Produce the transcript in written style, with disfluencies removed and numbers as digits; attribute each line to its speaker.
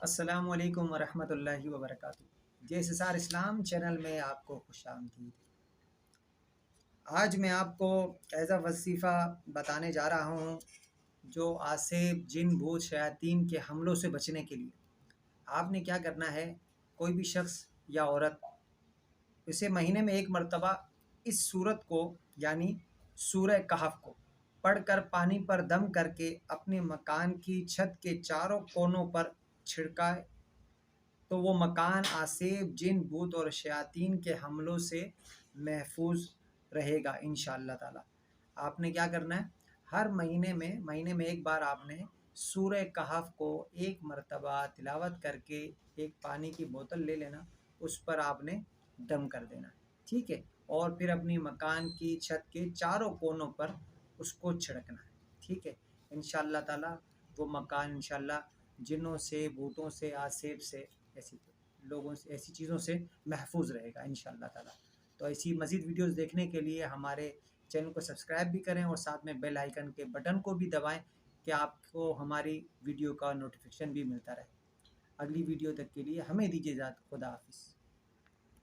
Speaker 1: السلام علیکم ورحمۃ اللہ وبرکاتہ۔ جیسار اسلام چینل میں آپ کو خوش آمدید۔ آج میں آپ کو ایسا وظیفہ بتانے جا رہا ہوں جو آسیب جن بھوت شیاطین کے حملوں سے بچنے کے لیے آپ نے کیا کرنا ہے۔ کوئی بھی شخص یا عورت اسے مہینے میں ایک مرتبہ اس سورت کو یعنی سورہ کہف کو پڑھ کر پانی پر دم کر کے اپنے مکان کی چھت کے چاروں کونوں پر چھڑکائے تو وہ مکان آسیب جن بھوت اور شیاطین کے حملوں سے محفوظ رہے گا انشاءاللہ تعالی۔ آپ نے کیا کرنا ہے، ہر مہینے میں ایک بار آپ نے سورہ کہف کو ایک مرتبہ تلاوت کر کے ایک پانی کی بوتل لے لینا، اس پر آپ نے دم کر دینا، ٹھیک ہے، اور پھر اپنی مکان کی چھت کے چاروں کونوں پر اس کو چھڑکنا ہے، ٹھیک ہے۔ انشاءاللہ تعالی وہ مکان انشاءاللہ جنوں سے، بھوتوں سے، آسیب سے، ایسی لوگوں سے، ایسی چیزوں سے محفوظ رہے گا انشاءاللہ تعالی۔ تو ایسی مزید ویڈیوز دیکھنے کے لیے ہمارے چینل کو سبسکرائب بھی کریں اور ساتھ میں بیل آئیکن کے بٹن کو بھی دبائیں کہ آپ کو ہماری ویڈیو کا نوٹیفیکیشن بھی ملتا رہے۔ اگلی ویڈیو تک کے لیے ہمیں دیجیے اجازت۔ خدا حافظ۔